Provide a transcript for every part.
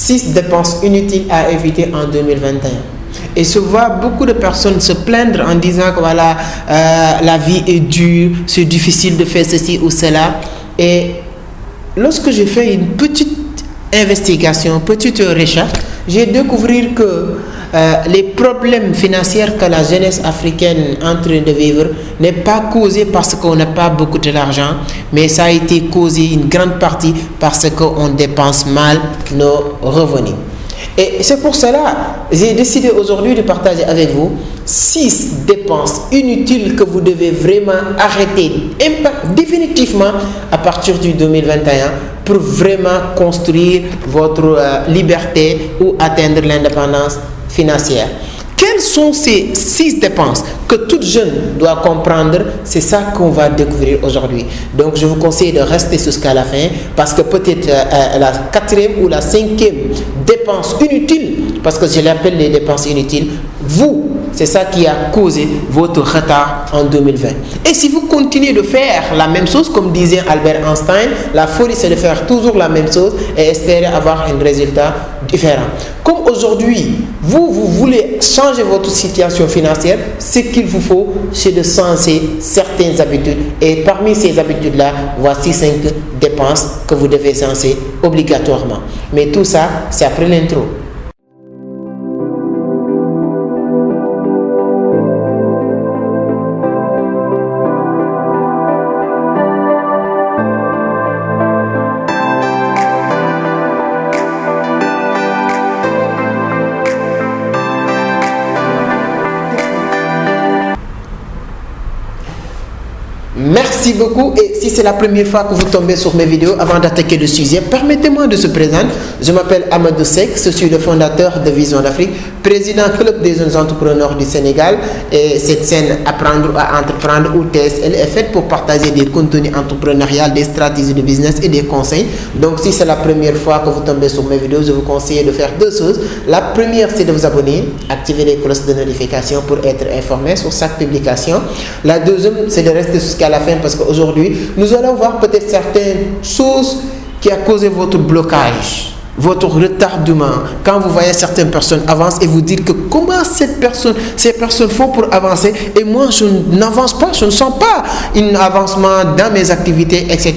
6 dépenses inutiles à éviter en 2021. Et je vois beaucoup de personnes se plaindre en disant que voilà, la vie est dure, c'est difficile de faire ceci ou cela. Et lorsque j'ai fait une petite investigation, petite recherche, j'ai découvert que les problèmes financiers que la jeunesse africaine est en train de vivre n'est pas causé parce qu'on n'a pas beaucoup d'argent, mais ça a été causé une grande partie parce qu'on dépense mal nos revenus. Et c'est pour cela que j'ai décidé aujourd'hui de partager avec vous 6 dépenses inutiles que vous devez vraiment arrêter définitivement à partir du 2021 pour vraiment construire votre liberté ou atteindre l'indépendance financière. Quelles sont ces 6 dépenses que toute jeune doit comprendre? C'est ça qu'on va découvrir aujourd'hui. Donc, je vous conseille de rester jusqu'à la fin parce que peut-être la 4e ou la 5e dépense inutile, parce que je l'appelle les dépenses inutiles, c'est ça qui a causé votre retard en 2020. Et si vous continuez de faire la même chose, comme disait Albert Einstein, la folie c'est de faire toujours la même chose et espérer avoir un résultat différent. Comme aujourd'hui, vous voulez changer votre situation financière, ce qu'il vous faut, c'est de changer certaines habitudes. Et parmi ces habitudes-là, voici 5 dépenses que vous devez changer obligatoirement. Mais tout ça, c'est après l'intro. Merci beaucoup. Et si c'est la première fois que vous tombez sur mes vidéos, avant d'attaquer le sujet, permettez-moi de se présenter. Je m'appelle Amadou Seck, je suis le fondateur de Vision d'Afrique, président Club des jeunes entrepreneurs du Sénégal. Et cette chaîne Apprendre à entreprendre ou TSL est faite pour partager des contenus entrepreneuriaux, des stratégies de business et des conseils. Donc si c'est la première fois que vous tombez sur mes vidéos, je vous conseille de faire 2 choses. La première, c'est de vous abonner, activer les cloches de notification pour être informé sur chaque publication. La deuxième, c'est de rester jusqu'à la fin parce qu'aujourd'hui, nous allons voir peut-être certaines choses qui ont causé votre blocage, votre retardement. Quand vous voyez certaines personnes avancent et vous dites que comment ces personnes font pour avancer et moi je n'avance pas, je ne sens pas un avancement dans mes activités, etc.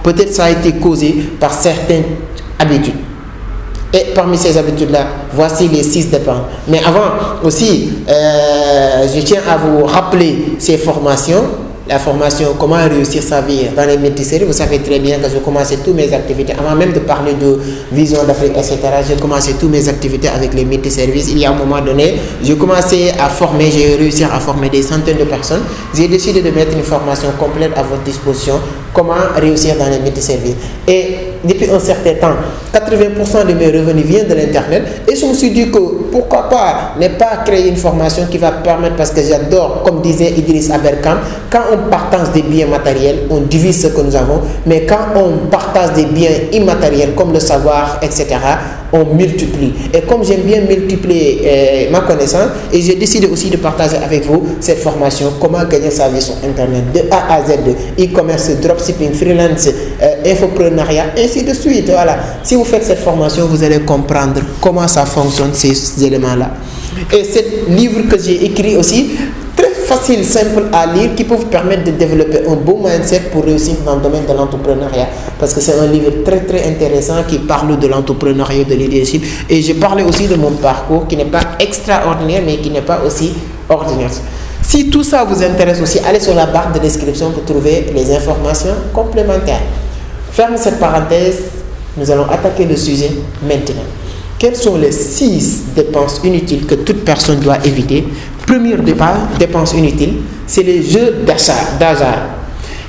Peut-être ça a été causé par certaines habitudes. Et parmi ces habitudes-là, voici les 6 dépenses. Mais avant aussi, je tiens à vous rappeler ces formations. La formation comment réussir sa vie dans les multiséries. Vous savez très bien que j'ai commencé toutes mes activités, avant même de parler de Vision d'Afrique, etc. J'ai commencé toutes mes activités avec les multiservices. Il y a un moment donné, j'ai commencé à former, j'ai réussi à former des centaines de personnes. J'ai décidé de mettre une formation complète à votre disposition. Comment réussir dans les multiservices. Et depuis un certain temps, 80% de mes revenus viennent de l'Internet. Et je me suis dit que pourquoi pas ne pas créer une formation qui va permettre, parce que j'adore, comme disait Idriss Aberkan, quand on partage des biens matériels, on divise ce que nous avons. Mais quand on partage des biens immatériels, comme le savoir, etc., on multiplie. Et comme j'aime bien multiplier ma connaissance, et j'ai décidé aussi de partager avec vous cette formation, comment gagner sa vie sur Internet, de A à Z, de e-commerce, dropshipping, freelance, infopreneuriat, ainsi de suite. Voilà. Si vous faites cette formation, vous allez comprendre comment ça fonctionne, ces éléments-là. Et ce livre que j'ai écrit aussi, très facile, simple à lire, qui peut vous permettre de développer un beau mindset pour réussir dans le domaine de l'entrepreneuriat. Parce que c'est un livre très très intéressant qui parle de l'entrepreneuriat, de leadership. Et j'ai parlé aussi de mon parcours qui n'est pas extraordinaire, mais qui n'est pas aussi ordinaire. Si tout ça vous intéresse aussi, allez sur la barre de description pour trouver les informations complémentaires. Ferme cette parenthèse, nous allons attaquer le sujet maintenant. Quelles sont les 6 dépenses inutiles que toute personne doit éviter? Première dépense inutile, c'est les jeux d'hasard.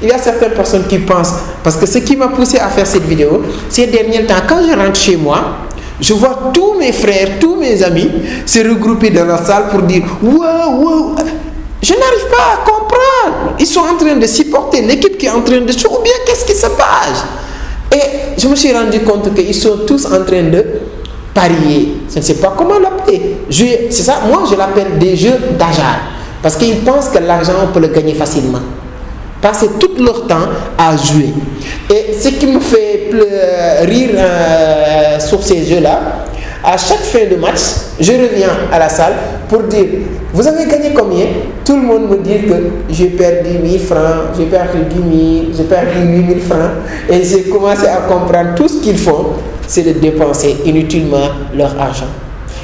Il y a certaines personnes qui pensent, parce que ce qui m'a poussé à faire cette vidéo, ces derniers temps, quand je rentre chez moi, je vois tous mes frères, tous mes amis se regrouper dans la salle pour dire « Wow, je n'arrive pas à comprendre. Ils sont en train de supporter l'équipe qui est en train de jouer, ou bien qu'est-ce qui se passe ?» Et je me suis rendu compte qu'ils sont tous en train de parier. Je ne sais pas comment l'appeler. C'est ça, moi je l'appelle des jeux d'hasard. Parce qu'ils pensent que l'argent, on peut le gagner facilement. passer tout leur temps à jouer. Et ce qui me fait rire sur ces jeux-là, à chaque fin de match, je reviens à la salle pour dire, vous avez gagné combien? Tout le monde me dit que j'ai perdu 1000 francs, j'ai perdu 10 000, j'ai perdu 8000 francs. Et j'ai commencé à comprendre tout ce qu'ils font, c'est de dépenser inutilement leur argent.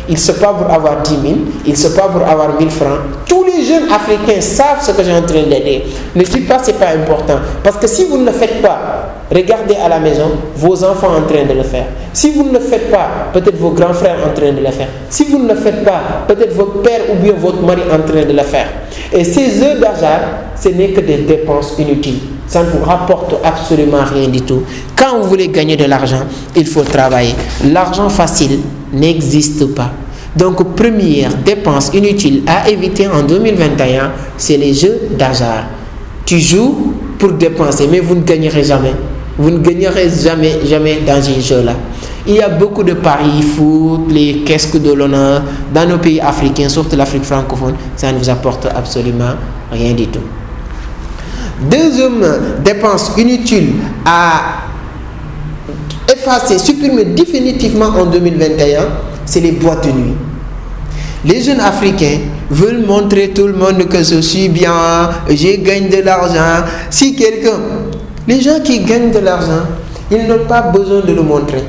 Ils se battent pour avoir 10 000, ils se battent pour avoir 1000 francs. Tous les jeunes africains savent ce que j'ai en train de dire. Ne dites pas que ce n'est pas important. Parce que si vous ne le faites pas, regardez à la maison, vos enfants en train de le faire. Si vous ne le faites pas, peut-être vos grands frères en train de le faire. Si vous ne le faites pas, peut-être votre père ou bien votre mari en train de le faire. Et ces jeux d'argent, ce n'est que des dépenses inutiles. Ça ne vous rapporte absolument rien du tout. Quand vous voulez gagner de l'argent, il faut travailler. L'argent facile n'existe pas. Donc, première dépense inutile à éviter en 2021, c'est les jeux d'argent. Tu joues pour dépenser, mais vous ne gagnerez jamais. Vous ne gagnerez jamais dans ces jeux-là. Il y a beaucoup de paris foot, les casques de l'honneur dans nos pays africains, surtout l'Afrique francophone, ça ne vous apporte absolument rien du tout. Deuxième dépense inutile à effacer, supprimer définitivement en 2021, c'est les boîtes de nuit. Les jeunes africains veulent montrer tout le monde que je suis bien, je gagne de l'argent. Si quelqu'un, les gens qui gagnent de l'argent, ils n'ont pas besoin de le montrer.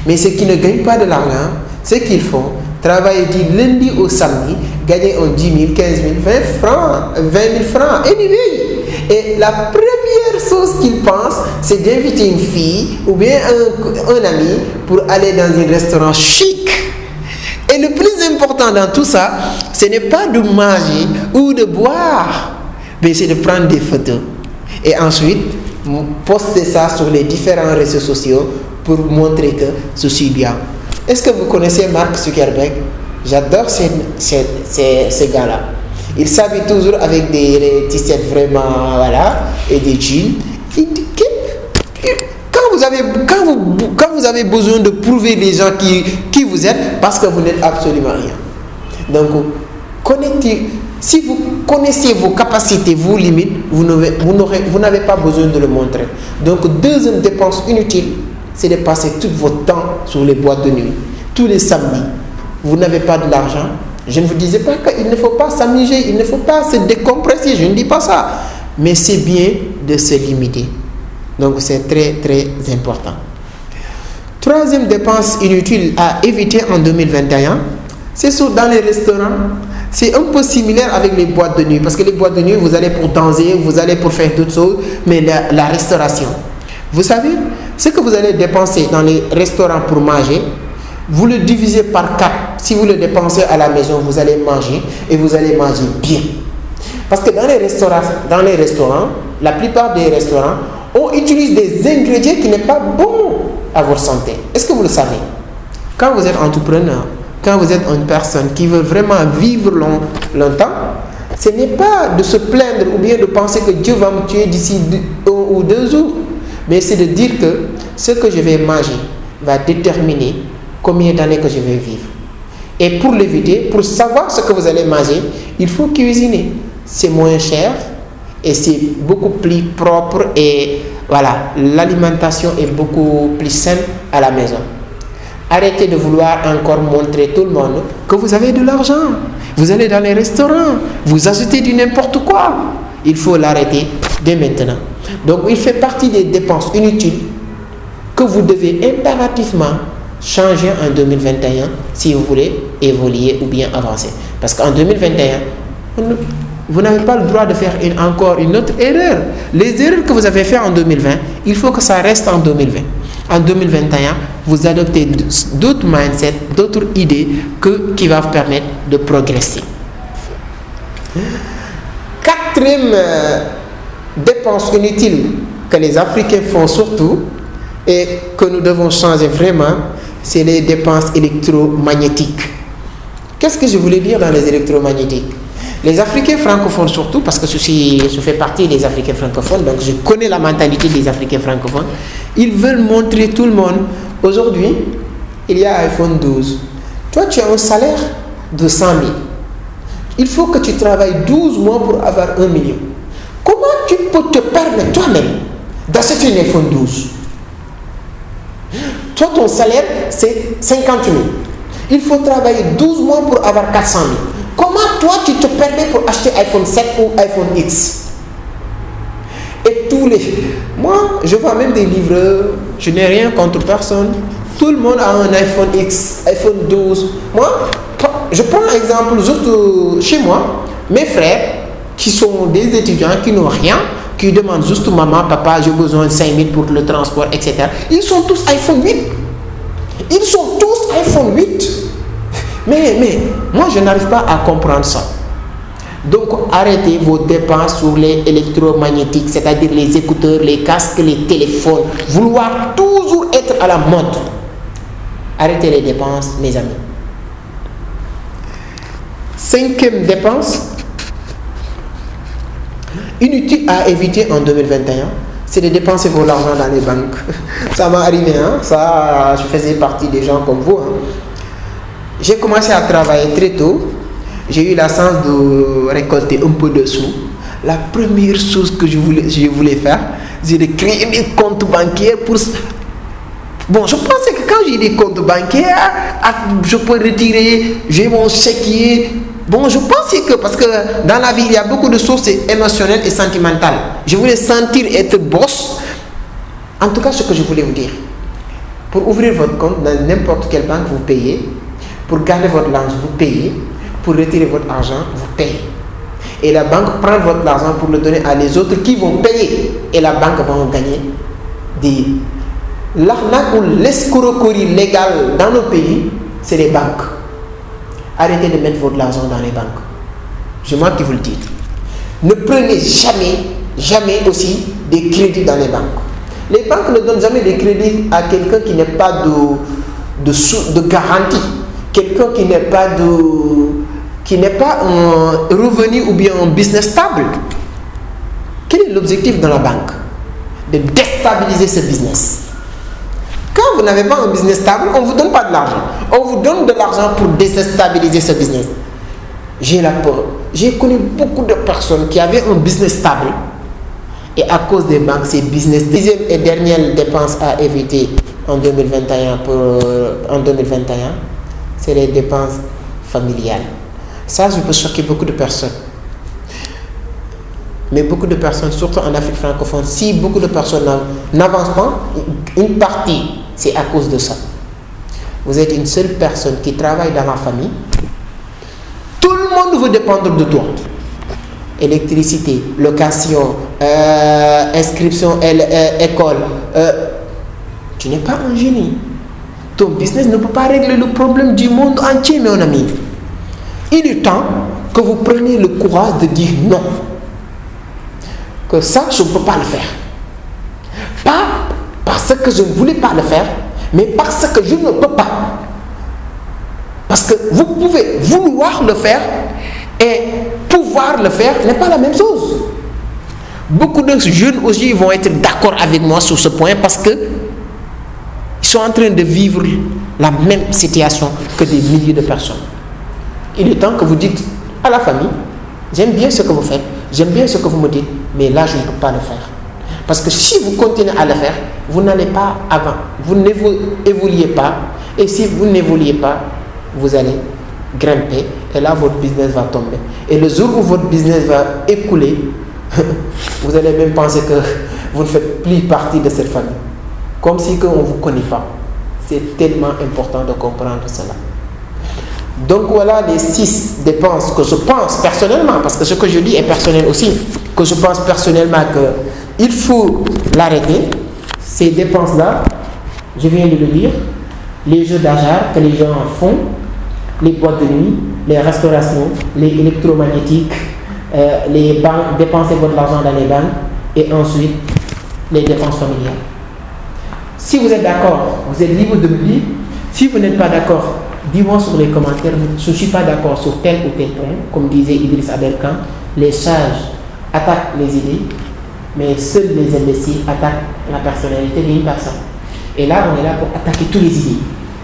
Mais ceux qui ne gagnent pas de l'argent, ce qu'ils font, travailler du lundi au samedi, gagner en 10 000, 15 000, 20 000 francs, et la première chose qu'ils pensent, c'est d'inviter une fille ou bien un ami pour aller dans un restaurant chic. Et le plus important dans tout ça, ce n'est pas de manger ou de boire, mais c'est de prendre des photos. Et ensuite, poster ça sur les différents réseaux sociaux pour montrer que je suis bien. Est-ce que vous connaissez Mark Zuckerberg? J'adore ces gars-là. Il s'habille toujours avec des t-shirts vraiment, voilà, et des jeans. Quand vous avez besoin de prouver les gens qui vous êtes, parce que vous n'êtes absolument rien. Donc, si vous connaissez vos capacités, vos limites, vous n'avez pas besoin de le montrer. Donc, deuxième dépense inutile, c'est de passer tout votre temps sur les boîtes de nuit. Tous les samedis, vous n'avez pas de l'argent. Je ne vous disais pas qu'il ne faut pas s'amuser, il ne faut pas se décompresser, je ne dis pas ça. Mais c'est bien de se limiter. Donc c'est très très important. Troisième dépense inutile à éviter en 2021, c'est dans les restaurants. C'est un peu similaire avec les boîtes de nuit. Parce que les boîtes de nuit, vous allez pour danser, vous allez pour faire d'autres choses. Mais la restauration, vous savez, ce que vous allez dépenser dans les restaurants pour manger, vous le divisez par 4. Si vous le dépensez à la maison, vous allez manger et vous allez manger bien. Parce que dans les restaurants, la plupart des restaurants, on utilise des ingrédients qui n'est pas bon à votre santé. Est-ce que vous le savez? Quand vous êtes entrepreneur, quand vous êtes une personne qui veut vraiment vivre longtemps, ce n'est pas de se plaindre ou bien de penser que Dieu va me tuer d'ici 1 ou 2 jours. Mais c'est de dire que ce que je vais manger va déterminer combien d'années que je vais vivre. Et pour l'éviter, pour savoir ce que vous allez manger, il faut cuisiner. C'est moins cher et c'est beaucoup plus propre et voilà, l'alimentation est beaucoup plus saine à la maison. Arrêtez de vouloir encore montrer tout le monde que vous avez de l'argent. Vous allez dans les restaurants, vous achetez du n'importe quoi. Il faut l'arrêter dès maintenant. Donc, il fait partie des dépenses inutiles que vous devez impérativement changer en 2021 si vous voulez évoluer ou bien avancer. Parce qu'en 2021, vous n'avez pas le droit de faire encore une autre erreur. Les erreurs que vous avez faites en 2020, il faut que ça reste en 2020. En 2021, vous adoptez d'autres mindsets, d'autres idées qui vont vous permettre de progresser. Quatrième dépense inutile que les Africains font surtout et que nous devons changer vraiment, c'est les dépenses électromagnétiques. Qu'est-ce que je voulais dire dans les électromagnétiques? Les Africains francophones surtout, parce que je fais partie des Africains francophones, donc je connais la mentalité des Africains francophones, ils veulent montrer tout le monde. Aujourd'hui, il y a iPhone 12. Toi, tu as un salaire de 100 000. Il faut que tu travailles 12 mois pour avoir 1 million. Comment tu peux te permettre toi-même d'acheter un iPhone 12, toi ton salaire c'est 50 000, il faut travailler 12 mois pour avoir 400 000. Comment toi tu te permets pour acheter iPhone 7 ou iPhone X? Et moi je vois même des livres, je n'ai rien contre personne, tout le monde a un iPhone X, iPhone 12. Moi je prends un exemple juste chez moi, mes frères qui sont des étudiants qui n'ont rien, qui demandent juste maman, papa, j'ai besoin de 5 000 pour le transport, etc. Ils sont tous iPhone 8. Ils sont tous iPhone 8. Mais moi je n'arrive pas à comprendre ça. Donc arrêtez vos dépenses sur les électromagnétiques, c'est-à-dire les écouteurs, les casques, les téléphones. Vouloir toujours être à la mode. Arrêtez les dépenses, mes amis. 5e dépense inutile à éviter en 2021, c'est de dépenser votre argent dans les banques. Ça m'est arrivé, hein? Ça, je faisais partie des gens comme vous. Hein? J'ai commencé à travailler très tôt. J'ai eu la chance de récolter un peu de sous. La première chose que je voulais faire, c'est de créer des comptes bancaires pour... Bon, je pensais que quand j'ai des comptes bancaires, je peux retirer, j'ai mon chéquier. Bon, je pensais que, parce que dans la vie, il y a beaucoup de choses émotionnelles et sentimentales. Je voulais sentir être boss. En tout cas, ce que je voulais vous dire. Pour ouvrir votre compte dans n'importe quelle banque, vous payez. Pour garder votre argent, vous payez. Pour retirer votre argent, vous payez. Et la banque prend votre argent pour le donner à les autres qui vont payer. Et la banque va en gagner des... L'arnaque ou l'escroquerie légale dans nos pays, c'est les banques. Arrêtez de mettre votre argent dans les banques. C'est moi qui vous le dis. Ne prenez jamais aussi des crédits dans les banques. Les banques ne donnent jamais des crédits à quelqu'un qui n'a pas de garantie. Quelqu'un qui n'est pas un revenu ou bien un business stable. Quel est l'objectif de la banque? De déstabiliser ce business. Quand vous n'avez pas un business stable, on ne vous donne pas de l'argent. On vous donne de l'argent pour déstabiliser ce business. J'ai la peur. J'ai connu beaucoup de personnes qui avaient un business stable. Et à cause des banques, ces business... 10e et dernière dépense à éviter en 2021, c'est les dépenses familiales. Ça, je peux choquer beaucoup de personnes. Mais beaucoup de personnes, surtout en Afrique francophone, si beaucoup de personnes n'avancent pas, une partie, c'est à cause de ça. Vous êtes une seule personne qui travaille dans la famille. Tout le monde veut dépendre de toi. Électricité, location, inscription, école. Tu n'es pas un génie. Ton business ne peut pas régler le problème du monde entier, mon ami. Il est temps que vous preniez le courage de dire non. Que ça, je ne peux pas le faire. Pas parce que je ne voulais pas le faire, mais parce que je ne peux pas. Parce que vous pouvez vouloir le faire et pouvoir le faire n'est pas la même chose. Beaucoup de jeunes aussi vont être d'accord avec moi sur ce point parce que ils sont en train de vivre la même situation que des milliers de personnes. Il est temps que vous dites à la famille, j'aime bien ce que vous faites, j'aime bien ce que vous me dites, mais là je ne peux pas le faire. Parce que si vous continuez à le faire, vous n'allez pas avant, vous n'évoluez pas, et si vous n'évoluez pas, vous allez grimper, et là votre business va tomber. Et le jour où votre business va écouler, vous allez même penser que vous ne faites plus partie de cette famille. Comme si on ne vous connaît pas. C'est tellement important de comprendre cela. Donc voilà les 6 dépenses que je pense personnellement, parce que ce que je dis est personnel aussi, que je pense personnellement qu'il faut l'arrêter. Ces dépenses-là, je viens de le dire, les jeux d'argent que les gens font, les boîtes de nuit, les restaurations, les électromagnétiques, les banques, dépenser votre argent dans les banques, et ensuite les dépenses familiales. Si vous êtes d'accord, vous êtes libre de me dire. Si vous n'êtes pas d'accord, dis-moi sur les commentaires. Je ne suis pas d'accord sur tel ou tel point. Comme disait Idriss Aberkan, les sages attaquent les idées, mais seuls les imbéciles attaquent la personnalité d'une personne. Et là, on est là pour attaquer tous les idées.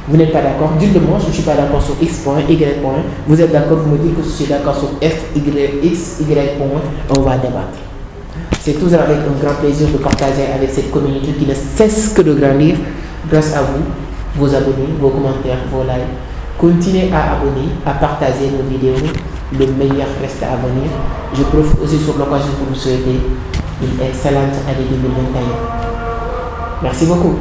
Vous n'êtes pas d'accord, dites-le moi, je ne suis pas d'accord sur X point, Y point. Vous êtes d'accord, vous me dites que je suis d'accord sur X, Y point, on va débattre. C'est toujours avec un grand plaisir de partager avec cette communauté qui ne cesse que de grandir grâce à vous, vos abonnés, vos commentaires, vos likes. Continuez à abonner, à partager nos vidéos. Le meilleur reste à venir. Je profite aussi sur l'occasion pour vous souhaiter une excellente année 2021. Merci beaucoup.